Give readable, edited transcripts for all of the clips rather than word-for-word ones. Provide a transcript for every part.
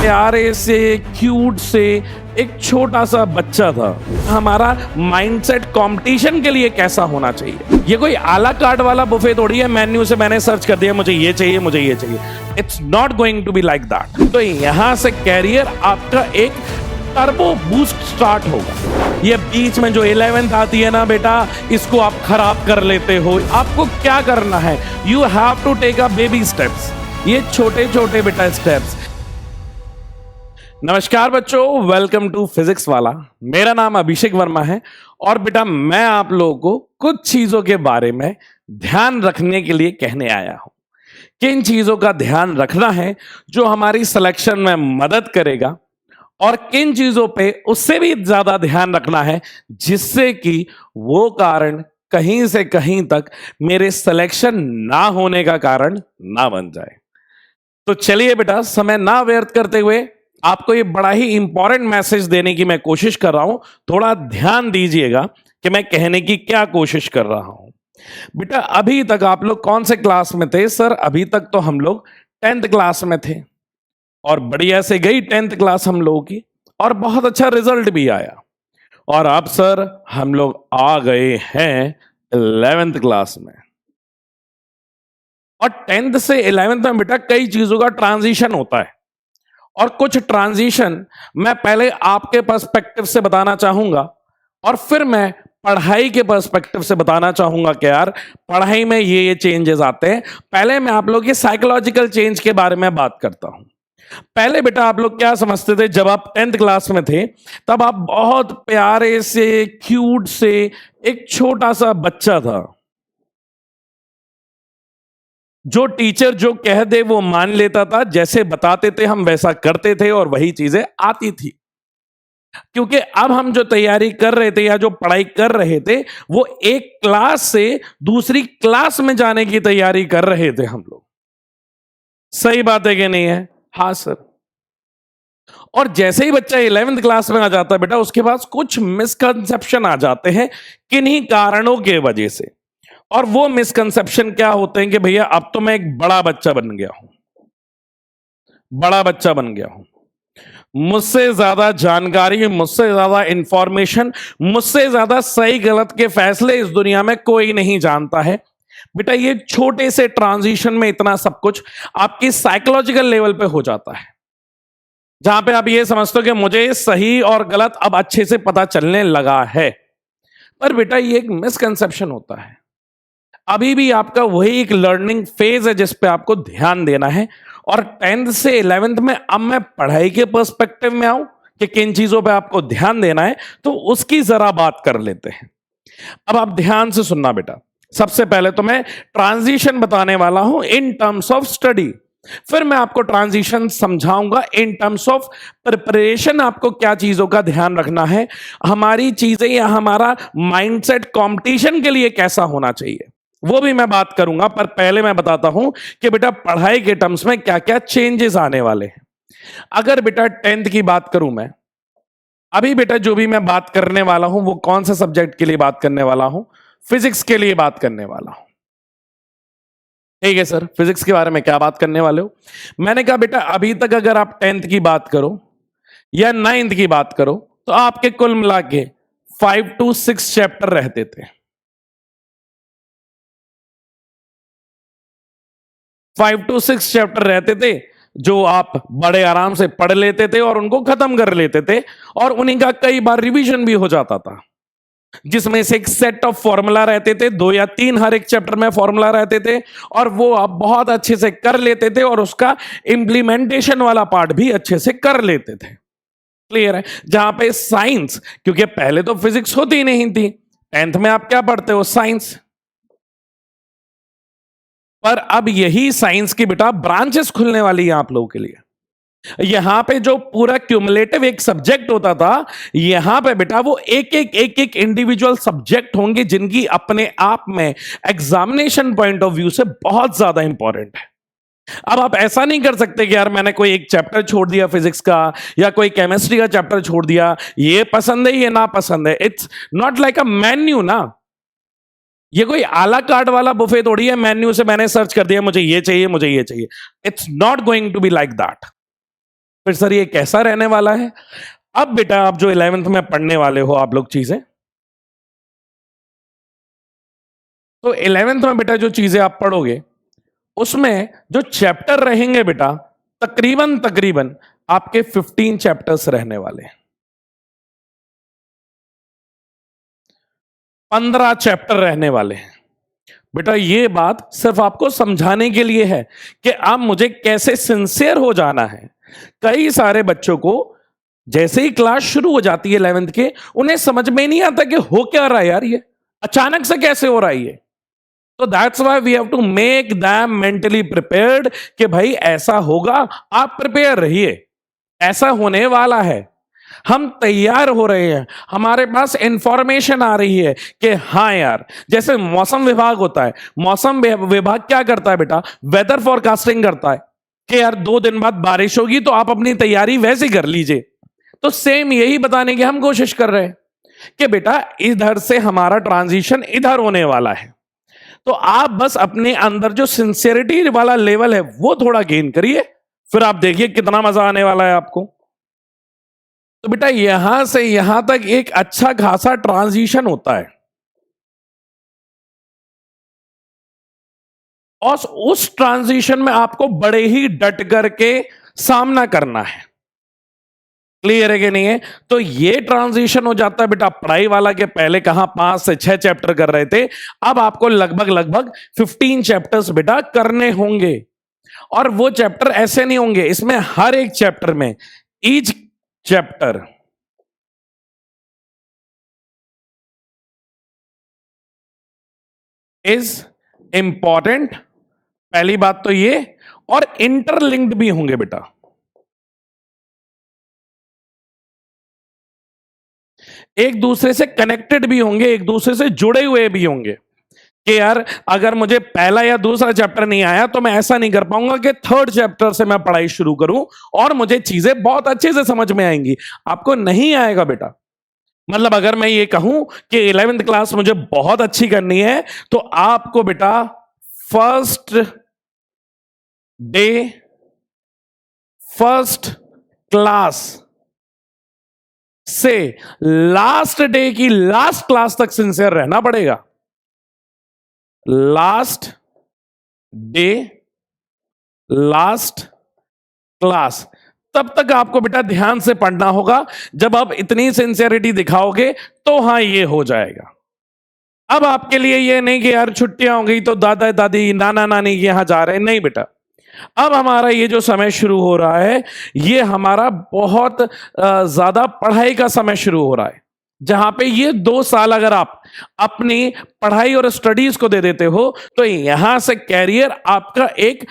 प्यारे से क्यूट से एक छोटा सा बच्चा था। हमारा माइंडसेट कंपटीशन के लिए कैसा होना चाहिए। ये कोई आला कार्ड वाला बुफे थोड़ी है, मेन्यू से मैंने सर्च कर दिया मुझे ये चाहिए मुझे ये चाहिए। It's not going to be like that. तो यहां से कैरियर आपका एक टर्बो बूस्ट स्टार्ट होगा। ये बीच में जो 11th आती है ना बेटा, इसको आप खराब कर लेते हो। आपको क्या करना है, you have to take a baby steps. ये छोटे छोटे बेटा स्टेप्स। नमस्कार बच्चों, वेलकम टू फिजिक्स वाला। मेरा नाम अभिषेक वर्मा है और बेटा मैं आप लोगों को कुछ चीजों के बारे में ध्यान रखने के लिए कहने आया हूं। किन चीजों का ध्यान रखना है जो हमारी सिलेक्शन में मदद करेगा, और किन चीजों पे उससे भी ज्यादा ध्यान रखना है जिससे कि वो कारण कहीं से कहीं तक मेरे सिलेक्शन ना होने का कारण ना बन जाए। तो चलिए बेटा, समय ना व्यर्थ करते हुए आपको ये बड़ा ही इंपॉर्टेंट मैसेज देने की मैं कोशिश कर रहा हूं। थोड़ा ध्यान दीजिएगा कि मैं कहने की क्या कोशिश कर रहा हूं। बेटा अभी तक आप लोग कौन से क्लास में थे? सर अभी तक तो हम लोग 10th क्लास में थे और बढ़िया से गई 10th क्लास हम लोगों की, और बहुत अच्छा रिजल्ट भी आया। और अब सर हम लोग आ गए हैं 11th क्लास में, और 10th से 11th में बेटा कई चीजों का ट्रांजिशन होता है। और कुछ ट्रांजिशन मैं पहले आपके पर्सपेक्टिव से बताना चाहूंगा और फिर मैं पढ़ाई के पर्सपेक्टिव से बताना चाहूंगा कि यार पढ़ाई में ये चेंजेस आते हैं। पहले मैं आप लोग के साइकोलॉजिकल चेंज के बारे में बात करता हूं। पहले बेटा आप लोग क्या समझते थे, जब आप 10th क्लास में थे तब आप बहुत प्यारे से क्यूट से एक छोटा सा बच्चा था, जो टीचर जो कह दे वो मान लेता था, जैसे बताते थे हम वैसा करते थे और वही चीजें आती थी। क्योंकि अब हम जो तैयारी कर रहे थे या जो पढ़ाई कर रहे थे वो एक क्लास से दूसरी क्लास में जाने की तैयारी कर रहे थे हम लोग। सही बात है कि नहीं है? हाँ सर। और जैसे ही बच्चा 11th क्लास में आ जाता है बेटा, उसके पास कुछ मिसकंसेप्शन आ जाते हैं किन्हीं कारणों के वजह से। और वो मिसकंसेप्शन क्या होते हैं कि भैया अब तो मैं एक बड़ा बच्चा बन गया हूं, बड़ा बच्चा बन गया हूं, मुझसे ज्यादा जानकारी, मुझसे ज्यादा इंफॉर्मेशन, मुझसे ज्यादा सही गलत के फैसले इस दुनिया में कोई नहीं जानता है। बेटा ये छोटे से ट्रांजिशन में इतना सब कुछ आपकी साइकोलॉजिकल लेवल पे हो जाता है, जहां पे आप ये समझते हो कि मुझे सही और गलत अब अच्छे से पता चलने लगा है। पर बेटा ये एक मिसकंसेप्शन होता है। अभी भी आपका वही एक लर्निंग फेज है जिस पे आपको ध्यान देना है। और 10th से 11th में अब मैं पढ़ाई के पर्सपेक्टिव में आऊं कि किन चीजों पे आपको ध्यान देना है, तो उसकी जरा बात कर लेते हैं। अब आप ध्यान से सुनना बेटा। सबसे पहले तो मैं ट्रांजिशन बताने वाला हूं इन टर्म्स ऑफ स्टडी, फिर मैं आपको ट्रांजिशन समझाऊंगा इन टर्म्स ऑफ प्रिपरेशन। आपको क्या चीजों का ध्यान रखना है, हमारी चीजें या हमारा माइंडसेट कंपटीशन के लिए कैसा होना चाहिए, वो भी मैं बात करूंगा। पर पहले मैं बताता हूं कि बेटा पढ़ाई के टर्म्स में क्या क्या चेंजेस आने वाले हैं। अगर बेटा 10th की बात करूं मैं, अभी बेटा जो भी मैं बात करने वाला हूं वो कौन सा सब्जेक्ट के लिए बात करने वाला हूं? फिजिक्स के लिए बात करने वाला हूं। ठीक है सर, फिजिक्स के बारे में क्या बात करने वाले हो? मैंने कहा बेटा अभी तक अगर आप 10th की बात करो या 9th की बात करो तो आपके कुल मिला के 5 to 6 चैप्टर रहते थे। 5 to 6 चैप्टर रहते थे जो आप बड़े आराम से पढ़ लेते थे और उनको खत्म कर लेते थे, और उन्हीं का कई बार रिवीजन भी हो जाता था, जिसमें से एक सेट ऑफ फॉर्मूला रहते थे, 2 या 3 हर एक चैप्टर में फॉर्मूला रहते थे, और वो आप बहुत अच्छे से कर लेते थे और उसका इंप्लीमेंटेशन वाला पार्ट भी अच्छे से कर लेते थे। क्लियर है? जहां पे साइंस, क्योंकि पहले तो फिजिक्स होती ही नहीं थी, 10th में आप क्या पढ़ते हो? साइंस। पर अब यही साइंस की बेटा ब्रांचेस खुलने वाली है आप लोगों के लिए। यहां पे जो पूरा क्यूमुलेटिव एक सब्जेक्ट होता था, यहां पे बेटा वो एक एक इंडिविजुअल सब्जेक्ट होंगे जिनकी अपने आप में एग्जामिनेशन पॉइंट ऑफ व्यू से बहुत ज्यादा इंपॉर्टेंट है। अब आप ऐसा नहीं कर सकते कि यार मैंने कोई एक चैप्टर छोड़ दिया फिजिक्स का या कोई केमिस्ट्री का चैप्टर छोड़ दिया, ये पसंद है ये ना पसंद है। It's not like a menu ना, ये कोई आला कार्ड वाला बुफे थोड़ी है, मेन्यू से मैंने सर्च कर दिया मुझे ये चाहिए मुझे ये चाहिए। It's not going to be like that. फिर सर ये कैसा रहने वाला है? अब बेटा आप जो 11th में पढ़ने वाले हो आप लोग चीजें, तो 11th में बेटा जो चीजें आप पढ़ोगे उसमें जो चैप्टर रहेंगे बेटा तकरीबन तकरीबन आपके 15 चैप्टर्स रहने वाले हैं। 15 चैप्टर रहने वाले हैं बेटा। ये बात सिर्फ आपको समझाने के लिए है कि आप मुझे कैसे सिंसियर हो जाना है। कई सारे बच्चों को जैसे ही क्लास शुरू हो जाती है 11th के, उन्हें समझ में नहीं आता कि हो क्या रहा है यार, ये अचानक से कैसे हो रहा है ये। तो that's why we have to make them mentally prepared कि भाई ऐसा होगा, आप प्रिपेयर रहिए, ऐसा होने वाला है, हम तैयार हो रहे हैं, हमारे पास इंफॉर्मेशन आ रही है कि हाँ यार, जैसे मौसम विभाग होता है, मौसम विभाग क्या करता है बेटा, वेदर फोरकास्टिंग करता है कि यार 2 दिन बाद बारिश होगी तो आप अपनी तैयारी वैसे कर लीजिए। तो सेम यही बताने की हम कोशिश कर रहे हैं कि बेटा इधर से हमारा ट्रांजिशन इधर होने वाला है, तो आप बस अपने अंदर जो सिंसियरिटी वाला लेवल है वो थोड़ा गेन करिए, फिर आप देखिए कितना मजा आने वाला है आपको। तो बेटा यहां से यहां तक एक अच्छा खासा ट्रांजिशन होता है, और उस ट्रांजिशन में आपको बड़े ही डट करके सामना करना है। क्लियर है कि नहीं है? तो ये ट्रांजिशन हो जाता है बेटा पढ़ाई वाला के पहले कहां 5 से 6 चैप्टर कर रहे थे, अब आपको लगभग लगभग 15 चैप्टर्स बेटा करने होंगे। और वो चैप्टर ऐसे नहीं होंगे, इसमें हर एक चैप्टर में ईच चैप्टर इज इंपॉर्टेंट, पहली बात तो ये, और इंटरलिंक्ड भी होंगे बेटा। एक दूसरे से कनेक्टेड भी होंगे, एक दूसरे से जुड़े हुए भी होंगे कि यार अगर मुझे पहला या दूसरा चैप्टर नहीं आया तो मैं ऐसा नहीं कर पाऊंगा कि 3rd चैप्टर से मैं पढ़ाई शुरू करूं और मुझे चीजें बहुत अच्छे से समझ में आएंगी। आपको नहीं आएगा बेटा। मतलब अगर मैं ये कहूं कि 11th क्लास मुझे बहुत अच्छी करनी है तो आपको बेटा फर्स्ट डे फर्स्ट क्लास से लास्ट डे की लास्ट क्लास तक सिंसियर रहना पड़ेगा। लास्ट डे लास्ट क्लास तब तक आपको बेटा ध्यान से पढ़ना होगा। जब आप इतनी सिंसियरिटी दिखाओगे तो हां ये हो जाएगा। अब आपके लिए ये नहीं कि यार छुट्टियां हो गई तो दादा दादी नाना नानी के यहां जा रहे हैं, नहीं बेटा। अब हमारा ये जो समय शुरू हो रहा है ये हमारा बहुत ज्यादा पढ़ाई का समय शुरू हो रहा है, जहां पे ये 2 साल अगर आप अपनी पढ़ाई और स्टडीज को दे देते हो तो यहां से कैरियर आपका एक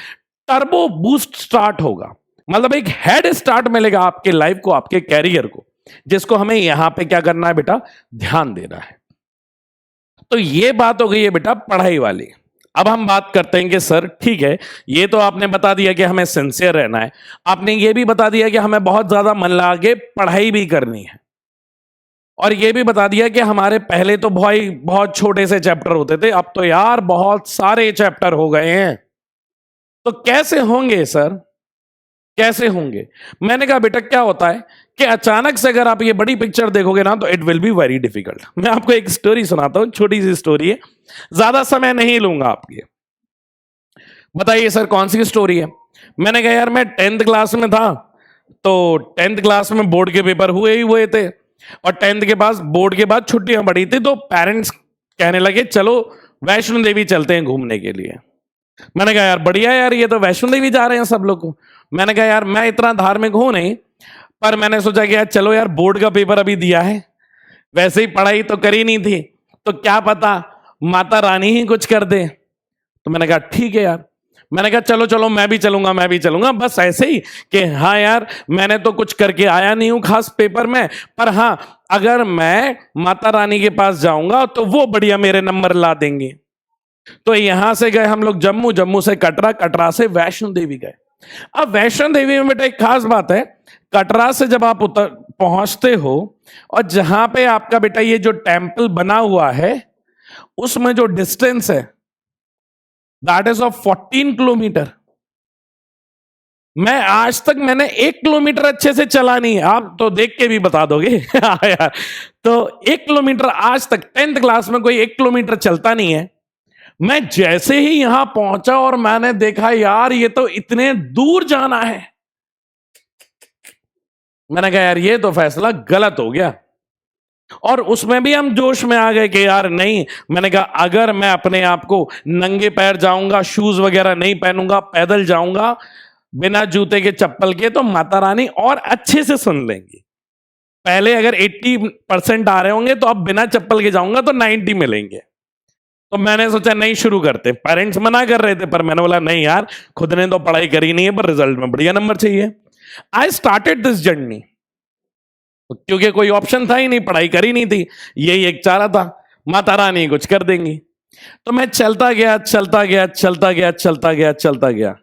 टर्बो बूस्ट स्टार्ट होगा। मतलब एक हेड स्टार्ट मिलेगा आपके लाइफ को, आपके कैरियर को, जिसको हमें यहां पे क्या करना है बेटा, ध्यान देना है। तो ये बात हो गई है बेटा पढ़ाई वाली। अब हम बात करते हैं कि सर ठीक है, ये तो आपने बता दिया कि हमें सिंसियर रहना है, आपने ये भी बता दिया कि हमें बहुत ज्यादा मन लगा के पढ़ाई भी करनी है, और ये भी बता दिया कि हमारे पहले तो भाई बहुत छोटे से चैप्टर होते थे, अब तो यार बहुत सारे चैप्टर हो गए हैं। तो कैसे होंगे सर, कैसे होंगे? मैंने कहा बेटा क्या होता है कि अचानक से अगर आप ये बड़ी पिक्चर देखोगे ना तो it will be very difficult. मैं आपको एक स्टोरी सुनाता हूं, छोटी सी स्टोरी है, ज्यादा समय नहीं लूंगा आपके। बताइए सर कौन सी स्टोरी है? मैंने कहा यार मैं 10th क्लास में था, तो 10th क्लास में बोर्ड के पेपर हुए थे, और 10th के पास बोर्ड के बाद छुट्टियां पड़ी थी, तो पेरेंट्स कहने लगे चलो वैष्णो देवी चलते हैं घूमने के लिए। मैंने कहा यार बढ़िया यार, ये तो वैष्णो देवी जा रहे हैं सब लोग। मैंने कहा यार मैं इतना धार्मिक हूं नहीं, पर मैंने सोचा कि यार चलो यार बोर्ड का पेपर अभी दिया है, वैसे ही पढ़ाई तो करी नहीं थी, तो क्या पता माता रानी ही कुछ कर दे। तो मैंने कहा ठीक है यार, मैंने कहा चलो चलो मैं भी चलूंगा, बस ऐसे ही कि हाँ यार मैंने तो कुछ करके आया नहीं हूं खास पेपर में, पर हाँ अगर मैं माता रानी के पास जाऊंगा तो वो बढ़िया मेरे नंबर ला देंगे। तो यहां से गए हम लोग जम्मू, जम्मू से कटरा, कटरा से वैष्णो देवी गए। अब वैष्णो देवी में बेटा एक खास बात है, कटरा से जब आप उतर पहुंचते हो और जहां पे आपका बेटा ये जो टेंपल बना हुआ है उसमें जो डिस्टेंस है दैट इज ऑफ 14 किलोमीटर। मैं आज तक मैंने 1 किलोमीटर अच्छे से चला नहीं है, आप तो देख के भी बता दोगे। हाँ यार, तो 1 किलोमीटर आज तक 10th क्लास में कोई 1 किलोमीटर चलता नहीं है। मैं जैसे ही यहां पहुंचा और मैंने देखा यार ये तो इतने दूर जाना है, मैंने कहा यार ये तो फैसला गलत हो गया। और उसमें भी हम जोश में आ गए कि यार नहीं, मैंने कहा अगर मैं अपने आप को नंगे पैर जाऊंगा, शूज वगैरह नहीं पहनूंगा, पैदल जाऊंगा बिना जूते के चप्पल के, तो माता रानी और अच्छे से सुन लेंगी। पहले अगर 80% आ रहे होंगे तो अब बिना चप्पल के जाऊंगा तो 90 मिलेंगे। तो मैंने सोचा नहीं, शुरू करते। पेरेंट्स मना कर रहे थे पर मैंने बोला नहीं यार, खुद ने तो पढ़ाई करी नहीं है पर रिजल्ट में बढ़िया नंबर चाहिए। आई स्टार्टेड दिस जर्नी, क्योंकि कोई ऑप्शन था ही नहीं, पढ़ाई करी नहीं थी, यही एक चारा था, माता रानी कुछ कर देंगी। तो मैं चलता गया चलता गया चलता गया चलता गया चलता गया।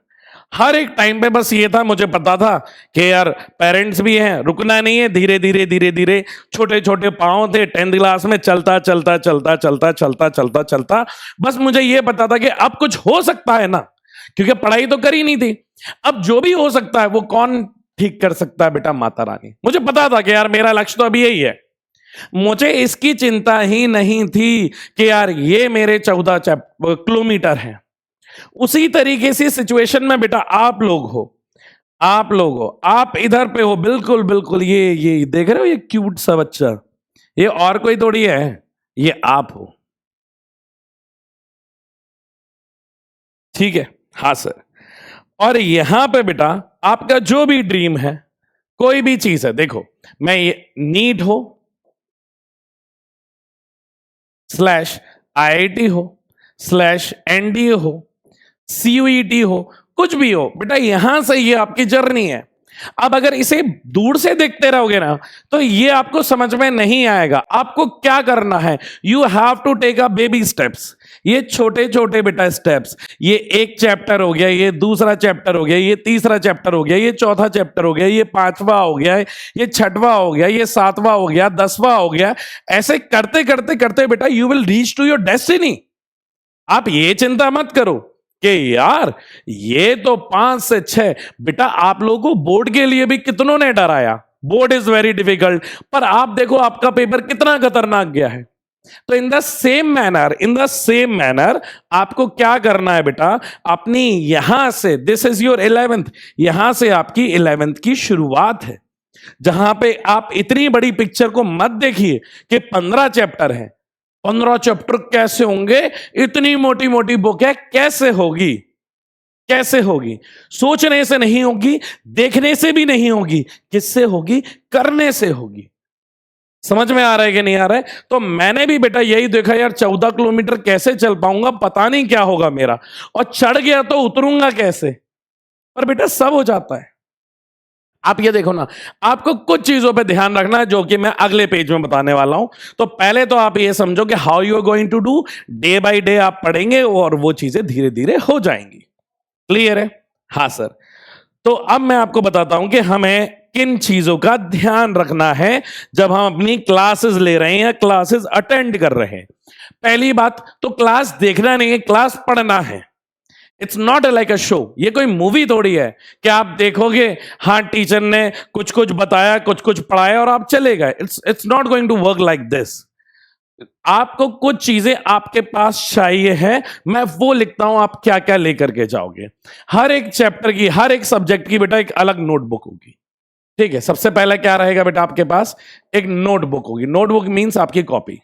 हर एक टाइम पे बस ये था, मुझे पता था कि यार पेरेंट्स भी हैं, रुकना नहीं है, धीरे धीरे धीरे धीरे, छोटे छोटे पाँव थे। 10th क्लास में चलता चलता चलता चलता चलता चलता चलता, बस मुझे ये पता था कि अब कुछ हो सकता है ना, क्योंकि पढ़ाई तो करी नहीं थी। अब जो भी हो सकता है वो कौन ठीक कर सकता है बेटा? माता रानी। मुझे पता था कि यार मेरा लक्ष्य तो अभी यही है। मुझे इसकी चिंता ही नहीं थी कि यार ये मेरे 14 किलोमीटर हैं। उसी तरीके से सिचुएशन में बेटा आप लोग हो, आप इधर पे हो, बिल्कुल बिल्कुल, ये देख रहे हो, ये क्यूट सा बच्चा, ये और कोई थोड़ी है, ये आप हो। ठीक है, हाँ सर। और यहां पे बेटा आपका जो भी ड्रीम है, कोई भी चीज है, देखो मैं ये नीट हो /IIT हो /NDA हो CUET हो, कुछ भी हो बेटा, यहां से ये आपकी जर्नी है। अब अगर इसे दूर से देखते रहोगे ना तो ये आपको समझ में नहीं आएगा। आपको क्या करना है, you have to take a baby steps. ये छोटे छोटे बेटा स्टेप्स, ये एक चैप्टर हो गया, ये दूसरा चैप्टर हो गया, ये तीसरा चैप्टर हो गया, ये चौथा चैप्टर हो गया, ये 5वां हो गया, ये 6वां हो गया, ये 7वां हो गया, 10वां हो गया। ऐसे करते करते करते बेटा you will reach to your destiny. आप ये चिंता मत करो कि यार ये तो 5 से 6, बेटा आप लोगों को बोर्ड के लिए भी कितनों ने डराया, बोर्ड इज वेरी डिफिकल्ट, पर आप देखो आपका पेपर कितना खतरनाक गया है। तो इन द सेम मैनर आपको क्या करना है बेटा, अपनी यहां से, दिस इज योर 11th, यहां से आपकी 11th की शुरुआत है, जहां पे आप इतनी बड़ी पिक्चर को मत देखिए कि 15 चैप्टर है। 15 चैप्टर कैसे होंगे, इतनी मोटी मोटी बुक है, कैसे होगी? कैसे होगी? सोचने से नहीं होगी, देखने से भी नहीं होगी, किससे होगी? करने से होगी। समझ में आ रहा है कि नहीं आ रहा है? तो मैंने भी बेटा यही देखा यार, 14 किलोमीटर कैसे चल पाऊंगा, पता नहीं क्या होगा मेरा, और चढ़ गया तो उतरूंगा कैसे? पर बेटा सब हो जाता है। आप ये देखो ना, आपको कुछ चीजों पे ध्यान रखना है जो कि मैं अगले पेज में बताने वाला हूं। तो पहले तो आप ये समझो कि how you are going to do, day by day आप पढ़ेंगे और वो चीजें धीरे धीरे हो जाएंगी। क्लियर है? हाँ सर। तो अब मैं आपको बताता हूं कि हमें किन चीजों का ध्यान रखना है जब हम अपनी क्लासेस ले रहे हैं या क्लासेस अटेंड कर रहे हैं। पहली बात तो क्लास देखना नहीं है, क्लास पढ़ना है। It's not like a show, ये कोई मूवी थोड़ी है कि आप देखोगे हाँ टीचर ने कुछ कुछ बताया, कुछ कुछ पढ़ाया और आप चले गए। It's not going to work like this. आपको कुछ चीजें आपके पास चाहिए है, मैं वो लिखता हूं आप क्या क्या लेकर के जाओगे। हर एक चैप्टर की, हर एक सब्जेक्ट की बेटा एक अलग नोटबुक होगी। ठीक है, सबसे पहला क्या रहेगा बेटा आपके पास? एक नोटबुक होगी। नोटबुक मींस आपकी कॉपी।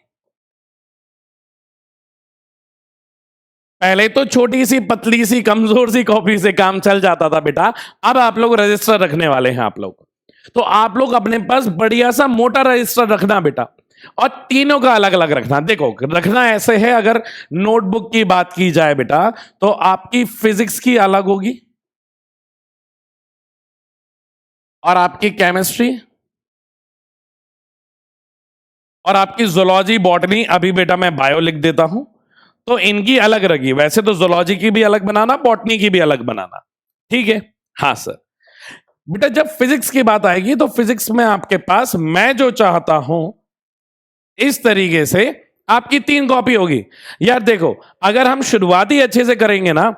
पहले तो छोटी सी पतली सी कमजोर सी कॉपी से काम चल जाता था बेटा, अब आप लोग रजिस्टर रखने वाले हैं। आप लोग तो आप लोग अपने पास बढ़िया सा मोटा रजिस्टर रखना बेटा, और तीनों का अलग अलग रखना। देखो रखना ऐसे है, अगर नोटबुक की बात की जाए बेटा तो आपकी फिजिक्स की अलग होगी, और आपकी केमिस्ट्री, और आपकी जूलॉजी बॉटनी, अभी बेटा मैं बायो लिख देता हूं, तो इनकी अलग रखी। वैसे तो जूलॉजी की भी अलग बनाना, बॉटनी की भी अलग बनाना। ठीक है? हाँ सर। बेटा जब फिजिक्स की बात आएगी तो फिजिक्स में आपके पास मैं जो चाहता हूं इस तरीके से आपकी 3 कॉपी होगी। यार देखो, अगर हम शुरुआत ही अच्छे से करेंगे ना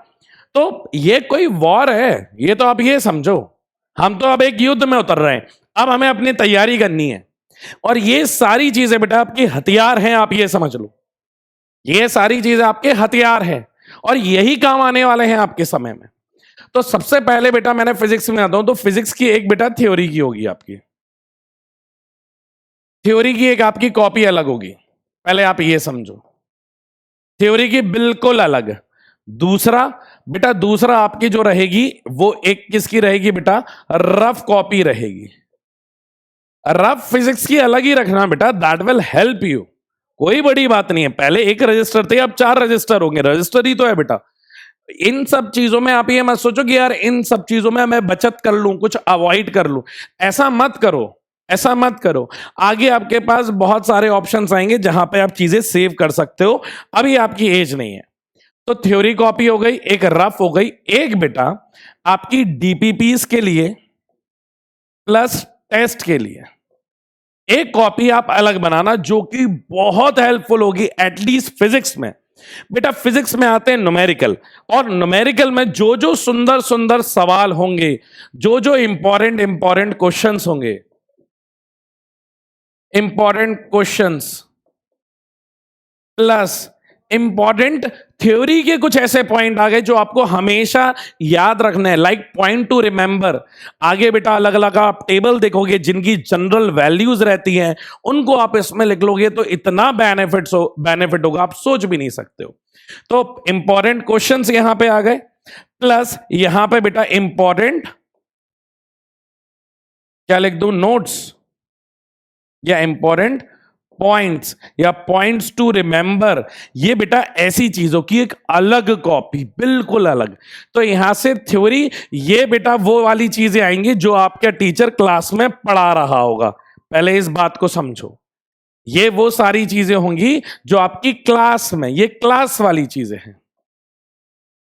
तो ये कोई वॉर है, ये तो आप ये समझो, हम तो अब एक युद्ध में उतर रहे हैं, अब हमें अपनी तैयारी करनी है। और ये सारी चीजें बेटा आपकी हथियार हैं, आप ये समझ लो, ये सारी चीजें आपके हथियार हैं और यही काम आने वाले हैं आपके समय में। तो सबसे पहले बेटा मैंने फिजिक्स में आता हूं, तो फिजिक्स की एक बेटा थ्योरी की होगी, आपकी थ्योरी की एक आपकी कॉपी अलग होगी, पहले आप ये समझो, थ्योरी की बिल्कुल अलग। दूसरा बेटा, दूसरा आपकी जो रहेगी वो एक किसकी रहेगी बेटा, रफ कॉपी रहेगी। रफ फिजिक्स की अलग ही रखना बेटा, दैट विल हेल्प यू, कोई बड़ी बात नहीं है। पहले एक रजिस्टर थे, अब 4 रजिस्टर होंगे, रजिस्टर ही तो है बेटा। इन सब चीजों में आप ये मत सोचो कि यार इन सब चीजों में मैं बचत कर लूं, कुछ अवॉइड कर लूं, ऐसा मत करो, ऐसा मत करो। आगे आपके पास बहुत सारे ऑप्शंस आएंगे जहां पे आप चीजें सेव कर सकते हो, अभी आपकी एज नहीं है। तो थ्योरी कॉपी हो गई, एक रफ हो गई, एक बेटा आपकी डीपीपीस के लिए प्लस टेस्ट के लिए एक कॉपी आप अलग बनाना, जो कि बहुत हेल्पफुल होगी एटलीस्ट फिजिक्स में। बेटा फिजिक्स में आते हैं न्यूमेरिकल, और न्यूमेरिकल में जो जो सुंदर सुंदर सवाल होंगे, जो जो इंपॉर्टेंट इंपॉर्टेंट क्वेश्चंस होंगे, important questions plus important theory के कुछ ऐसे पॉइंट आ गए जो आपको हमेशा याद रखना है, लाइक पॉइंट टू रिमेंबर। आगे बेटा अलग अलग आप टेबल देखोगे जिनकी जनरल वैल्यूज रहती हैं, उनको आप इसमें लिख लोगे तो इतना बेनिफिट होगा, आप सोच भी नहीं सकते हो। तो इंपॉर्टेंट क्वेश्चंस यहां पे आ गए, प्लस यहां पे बेटा इंपॉर्टेंट क्या लिख दूं, नोट्स या इंपॉर्टेंट पॉइंट्स या पॉइंट्स टू रिमेंबर। ये बेटा ऐसी चीजों की एक अलग कॉपी, बिल्कुल अलग। तो यहां से थ्योरी, ये बेटा वो वाली चीजें आएंगी जो आपका टीचर क्लास में पढ़ा रहा होगा, पहले इस बात को समझो। ये वो सारी चीजें होंगी जो आपकी क्लास में, ये क्लास वाली चीजें हैं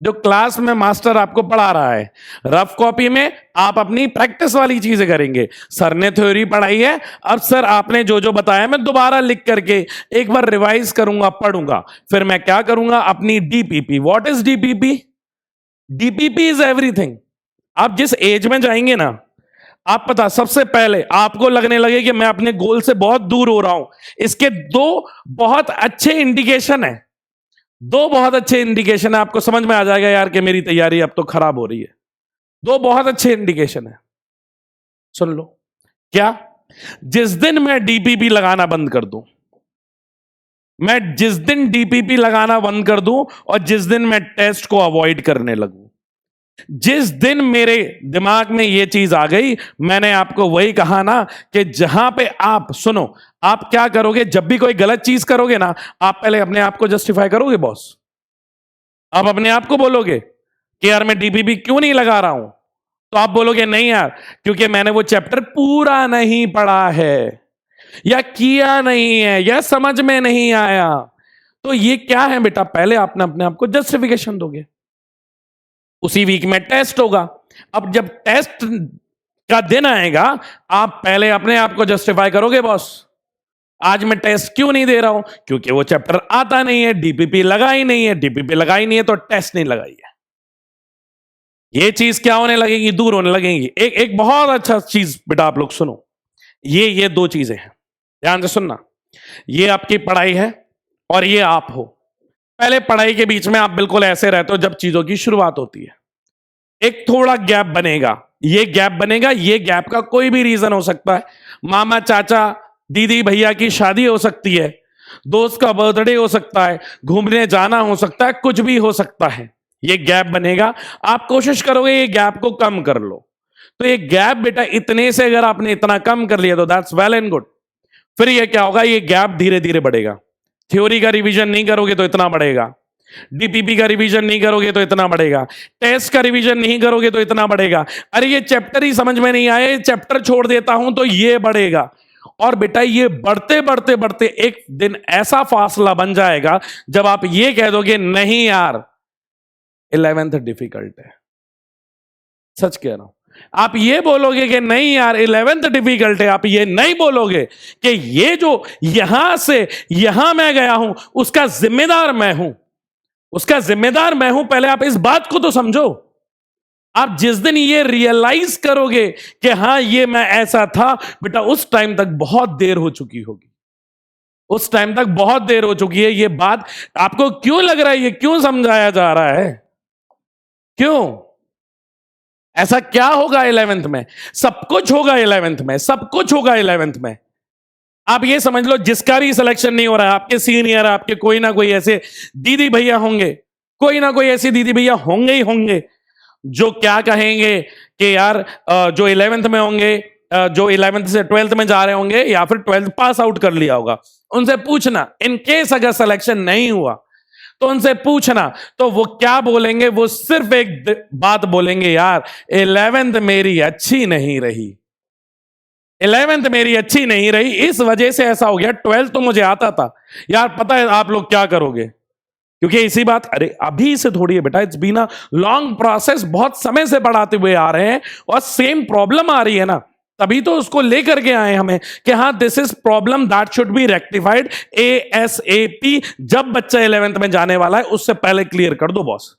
जो क्लास में मास्टर आपको पढ़ा रहा है। रफ कॉपी में आप अपनी प्रैक्टिस वाली चीजें करेंगे। सर ने थ्योरी पढ़ाई है, अब सर आपने जो जो बताया मैं दोबारा लिख करके एक बार रिवाइज करूंगा, पढ़ूंगा, फिर मैं क्या करूंगा, अपनी DPP. What is DPP? DPP is everything. आप जिस एज में जाएंगे ना, आप पता सबसे पहले आपको लगने लगे कि मैं अपने गोल से बहुत दूर हो रहा हूं, इसके दो बहुत अच्छे इंडिकेशन है, दो बहुत अच्छे इंडिकेशन है, आपको समझ में आ जाएगा यार कि मेरी तैयारी अब तो खराब हो रही है। दो बहुत अच्छे इंडिकेशन है, सुन लो। क्या? जिस दिन मैं डीपीपी लगाना बंद कर दूं, मैं जिस दिन डीपीपी लगाना बंद कर दूं और जिस दिन मैं टेस्ट को अवॉइड करने लगूं, जिस दिन मेरे दिमाग में यह चीज आ गई, मैंने आपको वही कहा ना कि जहां पे आप सुनो, आप क्या करोगे जब भी कोई गलत चीज करोगे ना, आप पहले अपने आप को जस्टिफाई करोगे बॉस। आप अपने आप को बोलोगे कि यार मैं डीपीपी क्यों नहीं लगा रहा हूं, तो आप बोलोगे नहीं यार, क्योंकि मैंने वो चैप्टर पूरा नहीं पढ़ा है, या किया नहीं है, या समझ में नहीं आया। तो ये क्या है बेटा, पहले आपने अपने आप को जस्टिफिकेशन दोगे। उसी वीक में टेस्ट होगा, अब जब टेस्ट का दिन आएगा, आप पहले अपने आप को जस्टिफाई करोगे बॉस, आज मैं टेस्ट क्यों नहीं दे रहा हूं, क्योंकि वो चैप्टर आता नहीं है, डीपीपी लगा ही नहीं है, डीपीपी लगाई नहीं है तो टेस्ट नहीं लगाई है। ये चीज क्या होने लगेगी, दूर होने लगेगी। एक बहुत अच्छा चीज बेटा आप लोग सुनो, ये दो चीजें हैं, ध्यान से सुनना। ये आपकी पढ़ाई है और ये आप हो। पहले पढ़ाई के बीच में आप बिल्कुल ऐसे रहते हो जब चीजों की शुरुआत होती है, एक थोड़ा गैप बनेगा, ये गैप बनेगा, ये गैप का कोई भी रीजन हो सकता है, मामा चाचा दीदी भैया की शादी हो सकती है, दोस्त का बर्थडे हो सकता है, घूमने जाना हो सकता है, कुछ भी हो सकता है। ये गैप बनेगा, आप कोशिश करोगे ये गैप को कम कर लो। तो ये गैप बेटा इतने से अगर आपने इतना कम कर लिया तो दैट्स वेल एंड गुड। फिर ये क्या होगा, ये गैप धीरे धीरे बढ़ेगा। थ्योरी का रिवीजन नहीं करोगे तो इतना बढ़ेगा, डीपीपी का रिवीजन नहीं करोगे तो इतना बढ़ेगा, टेस्ट का रिवीजन नहीं करोगे तो इतना बढ़ेगा। अरे ये चैप्टर ही समझ में नहीं आए, चैप्टर छोड़ देता हूं तो ये बढ़ेगा। और बेटा ये बढ़ते बढ़ते बढ़ते एक दिन ऐसा फासला बन जाएगा जब आप ये कह दोगे नहीं यार 11th डिफिकल्ट है। सच कह रहा हूं, आप ये बोलोगे कि नहीं यार 11th डिफिकल्ट है, आप ये नहीं बोलोगे कि ये जो यहां से यहां मैं गया हूं उसका जिम्मेदार मैं हूं। उसका जिम्मेदार मैं हूं। पहले आप इस बात को तो समझो। आप जिस दिन ये रियलाइज करोगे कि हां ये मैं ऐसा था, बेटा उस टाइम तक बहुत देर हो चुकी होगी। उस टाइम तक बहुत देर हो चुकी है। ये बात आपको क्यों लग रहा है, ये क्यों समझाया जा रहा है? क्यों? ऐसा क्या होगा 11th में? सब कुछ होगा 11th में, सब कुछ होगा 11th में। आप ये समझ लो, जिसका भी सिलेक्शन नहीं हो रहा है, आपके सीनियर, आपके कोई ना कोई ऐसे दीदी भैया होंगे, कोई ना कोई ऐसी दीदी भैया होंगे ही होंगे जो क्या कहेंगे कि यार जो 11th में होंगे, जो 11th से 12th में जा रहे होंगे या फिर 12th पास आउट कर लिया होगा, उनसे पूछना, इन केस अगर सिलेक्शन नहीं हुआ तो उनसे पूछना, तो वो क्या बोलेंगे? वो सिर्फ एक बात बोलेंगे, यार 11th मेरी अच्छी नहीं रही, 11th मेरी अच्छी नहीं रही, इस वजह से ऐसा हो गया। 12th तो मुझे आता था। यार पता है आप लोग क्या करोगे? क्योंकि इसी बात, अरे अभी से थोड़ी है बेटा, it's been a long process, बहुत समय से पढ़ाते हुए आ रहे हैं और सेम प्रॉब्लम आ रही है ना, तभी तो उसको लेकर के आए हमें कि हाँ this is problem that should be rectified ASAP। जब बच्चा 11th में जाने वाला है उससे पहले क्लियर कर दो बॉस,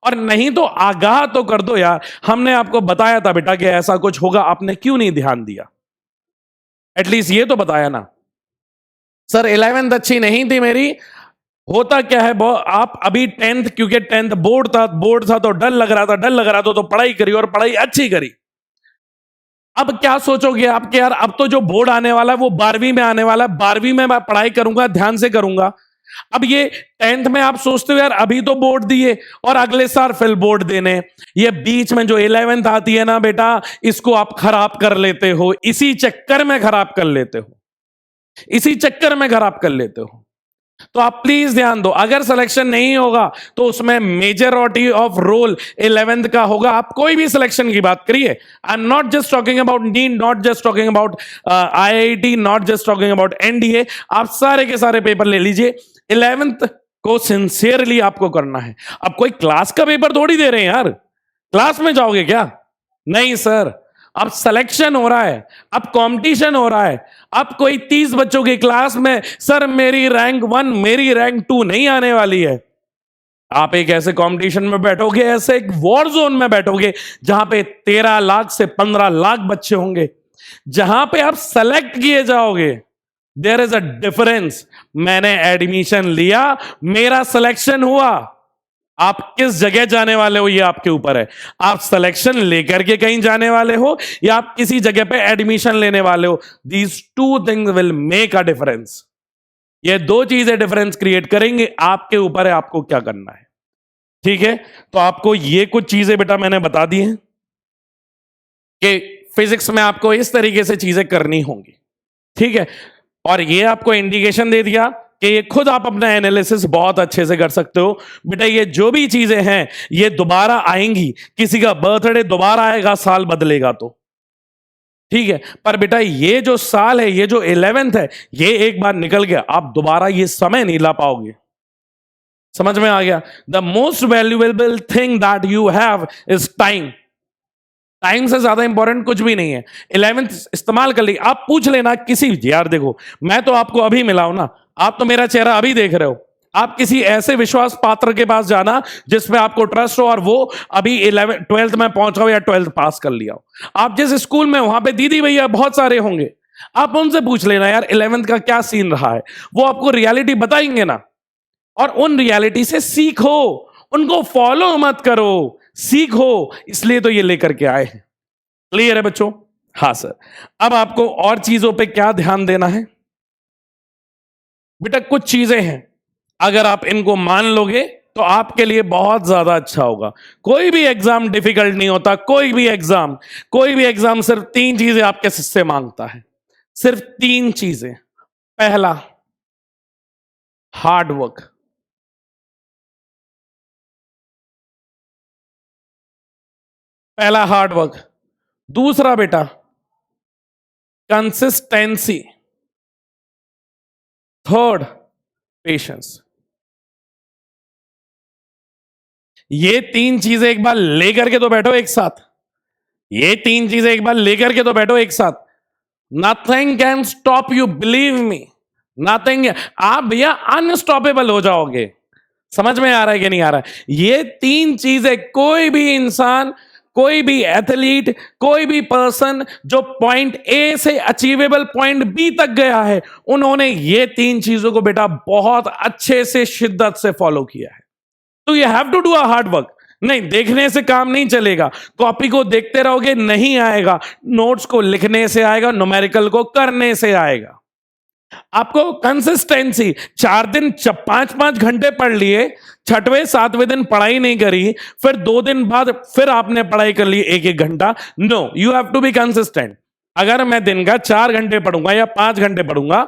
और नहीं तो आगाह तो कर दो। यार हमने आपको बताया था बेटा कि ऐसा कुछ होगा, आपने क्यों नहीं ध्यान दिया? एटलीस्ट ये तो बताया ना, सर 11th अच्छी नहीं थी मेरी। होता क्या है आप अभी 10th, क्योंकि 10th बोर्ड था तो डर लग रहा था, तो पढ़ाई करी और पढ़ाई अच्छी करी। अब क्या सोचोगे आप कि यार अब तो जो बोर्ड आने वाला है वो 12वीं में आने वाला है, 12वीं में मैं पढ़ाई करूंगा, ध्यान से करूंगा। अब ये 10th में आप सोचते हो यार अभी तो बोर्ड दिए और अगले साल फिर बोर्ड देने, ये बीच में जो 11th आती है ना बेटा, इसको आप खराब कर लेते हो, इसी चक्कर में खराब कर लेते हो, इसी चक्कर में खराब कर लेते हो। तो आप प्लीज ध्यान दो, अगर सिलेक्शन नहीं होगा तो उसमें मेजॉरिटी ऑफ रोल 11th का होगा। आप कोई भी सिलेक्शन की बात करिए, I am not just talking about NEET, not just talking about IIT, not just talking about NDA, आप सारे के सारे पेपर ले लीजिए, 11th को सिंसियरली आपको करना है। अब कोई क्लास का पेपर थोड़ी दे रहे हैं यार, क्लास में जाओगे क्या? नहीं सर, अब सिलेक्शन हो रहा है, अब कंपटीशन हो रहा है। अब कोई 30 बच्चों की क्लास में सर मेरी रैंक 1, मेरी रैंक 2 नहीं आने वाली है। आप एक ऐसे कंपटीशन में बैठोगे, ऐसे एक वॉर जोन में बैठोगे जहां पे 13 लाख से 15 लाख बच्चे होंगे, जहां पे आप सेलेक्ट किए जाओगे। There is a difference. मैंने एडमिशन लिया, मेरा सिलेक्शन हुआ, आप किस जगह जाने वाले हो ये आपके ऊपर है। आप सिलेक्शन लेकर के कहीं जाने वाले हो या आप किसी जगह पे एडमिशन लेने वाले हो, these two things will make a difference. ये दो चीजें डिफरेंस क्रिएट करेंगे, आपके ऊपर है आपको क्या करना है। ठीक है, तो आपको ये कुछ चीजें बेटा मैंने बता दी हैं कि फिजिक्स में आपको इस तरीके से चीजें करनी होंगी। ठीक है, और ये आपको इंडिकेशन दे दिया कि ये खुद आप अपना एनालिसिस बहुत अच्छे से कर सकते हो। बेटा ये जो भी चीजें हैं ये दोबारा आएंगी, किसी का बर्थडे दोबारा आएगा, साल बदलेगा तो ठीक है, पर बेटा ये जो साल है, ये जो 11th है, ये एक बार निकल गया, आप दोबारा ये समय नहीं ला पाओगे। समझ में आ गया? The most valuable thing that you have is time. Time से ज्यादा इंपॉर्टेंट कुछ भी नहीं है। 11th इस्तेमाल कर ली। आप पूछ लेना किसी, यार देखो मैं तो आपको अभी मिला हूं ना, आप तो मेरा चेहरा अभी देख रहे हो। आप किसी ऐसे विश्वास पात्र के पास जाना जिसमें आपको ट्रस्ट हो और वो अभी 12th में पहुंचा हो या 12th पास कर लिया हो। आप जिस स्कूल में, वहां पे दीदी भैया बहुत सारे होंगे, आप उनसे पूछ लेना यार 11th का क्या सीन रहा है, वो आपको रियलिटी बताएंगे ना। और उन रियलिटी से सीखो, उनको फॉलो मत करो, सीखो। इसलिए तो ये लेकर के आए हैं। क्लियर है बच्चों? हाँ सर। अब आपको और चीजों पे क्या ध्यान देना है बेटा? कुछ चीजें हैं, अगर आप इनको मान लोगे तो आपके लिए बहुत ज्यादा अच्छा होगा। कोई भी एग्जाम डिफिकल्ट नहीं होता, कोई भी एग्जाम सिर्फ 3 चीजें आपके से मांगता है, सिर्फ 3 चीजें। पहला, हार्ड वर्क। पहला हार्ड वर्क। दूसरा बेटा कंसिस्टेंसी। Third, patience. ये 3 चीजें एक बार लेकर के तो बैठो एक साथ, ये 3 चीजें एक बार लेकर के तो बैठो एक साथ। Nothing can stop you, believe me, nothing. आप भैया अनस्टॉपेबल हो जाओगे। समझ में आ रहा है कि नहीं आ रहा है? ये तीन चीजें कोई भी इंसान, कोई भी एथलीट, कोई भी पर्सन जो पॉइंट ए से अचीवेबल पॉइंट बी तक गया है, उन्होंने ये तीन चीजों को बेटा बहुत अच्छे से शिद्दत से फॉलो किया है। तो you have to do a hard work. नहीं, देखने से काम नहीं चलेगा, कॉपी को देखते रहोगे नहीं आएगा, नोट्स को लिखने से आएगा, न्यूमेरिकल को करने से आएगा। आपको कंसिस्टेंसी, 4 दिन 5-5 घंटे पढ़ लिए, 6वें 7वें दिन पढ़ाई नहीं करी, फिर 2 दिन बाद फिर आपने पढ़ाई कर ली 1-1 घंटा। No, you have to be consistent. अगर मैं दिन का 4 घंटे पढ़ूंगा या 5 घंटे पढ़ूंगा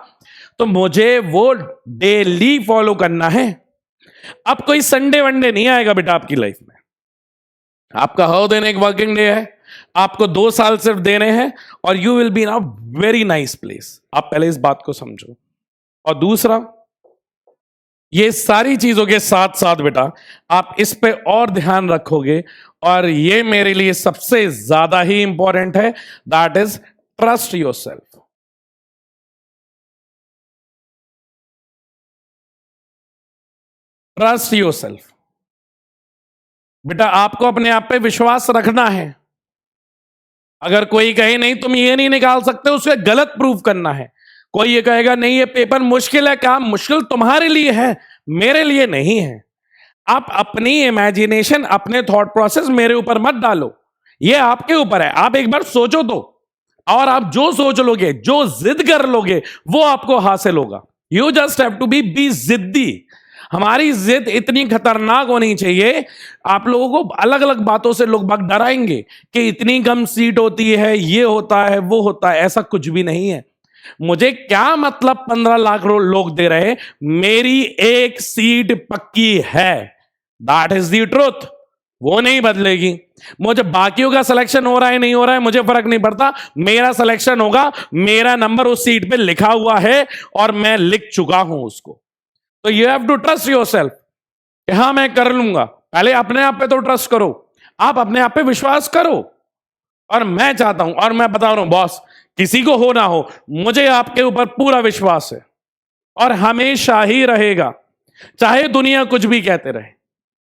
तो मुझे वो डेली फॉलो करना है। अब कोई संडे वनडे नहीं आएगा बेटा आपकी लाइफ में। आपका हर दिन एक वर्किंग डे है, आपको 2 साल सिर्फ देने हैं और you will be in a very nice place. आप पहले इस बात को समझो। और दूसरा, ये सारी चीजों के साथ साथ बेटा आप इस पे और ध्यान रखोगे, और ये मेरे लिए सबसे ज्यादा ही इंपॉर्टेंट है, that is trust yourself. Trust yourself. बेटा आपको अपने आप पे विश्वास रखना है। अगर कोई कहे नहीं तुम ये नहीं निकाल सकते, उसे गलत प्रूव करना है। कोई ये कहेगा नहीं ये पेपर मुश्किल है, काम मुश्किल तुम्हारे लिए है, मेरे लिए नहीं है। आप अपनी इमेजिनेशन, अपने थॉट प्रोसेस मेरे ऊपर मत डालो, ये आपके ऊपर है। आप एक बार सोचो तो, और आप जो सोच लोगे, जो जिद कर लोगे, वो आपको हासिल होगा। You just have to be जिद्दी। हमारी जिद इतनी खतरनाक होनी चाहिए, आप लोगों को अलग अलग बातों से लोग बाग डराएंगे कि इतनी कम सीट होती है, ये होता है, वो होता है। ऐसा कुछ भी नहीं है। मुझे क्या मतलब 15 लाख लोग दे रहे, मेरी एक सीट पक्की है, दैट इज द ट्रुथ। वो नहीं बदलेगी। मुझे बाकियों का सिलेक्शन हो रहा है नहीं हो रहा है मुझे फर्क नहीं पड़ता, मेरा सिलेक्शन होगा, मेरा नंबर उस सीट पे लिखा हुआ है और मैं लिख चुका हूं उसको। तो you have to trust yourself कि हाँ मैं कर लूंगा। पहले अपने आप पे तो ट्रस्ट करो, आप अपने आप पे विश्वास करो। और मैं चाहता हूं, और मैं बता रहा हूं बॉस, किसी को हो ना हो, मुझे आपके ऊपर पूरा विश्वास है और हमेशा ही रहेगा, चाहे दुनिया कुछ भी कहते रहे।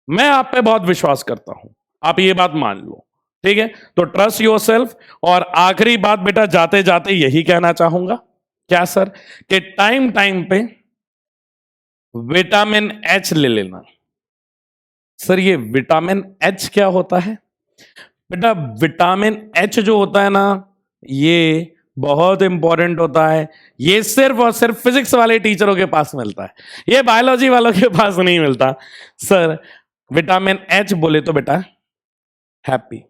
मैं आप पे बहुत विश्वास करता हूं, आप ये बात मान लो, ठीक है? तो ट्रस्ट योरसेल्फ। और आखिरी बात बेटा जाते जाते यही कहना चाहूंगा, क्या सर, कि टाइम टाइम पे विटामिन एच ले लेना। सर ये विटामिन एच क्या होता है? बेटा विटामिन एच जो होता है ना, ये बहुत इंपॉर्टेंट होता है। ये सिर्फ और सिर्फ फिजिक्स वाले टीचरों के पास मिलता है, ये बायोलॉजी वालों के पास नहीं मिलता। सर विटामिन एच बोले तो बेटा हैप्पी।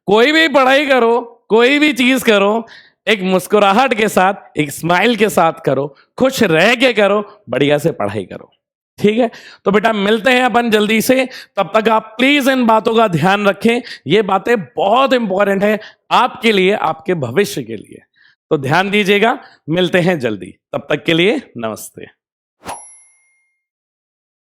कोई भी पढ़ाई करो, कोई भी चीज करो, एक मुस्कुराहट के साथ, एक स्माइल के साथ करो, खुश रह के करो, बढ़िया से पढ़ाई करो, ठीक है? तो बेटा मिलते हैं अपन जल्दी से, तब तक आप प्लीज इन बातों का ध्यान रखें। ये बातें बहुत इंपॉर्टेंट है आपके लिए, आपके भविष्य के लिए। तो ध्यान दीजिएगा, मिलते हैं जल्दी, तब तक के लिए नमस्ते।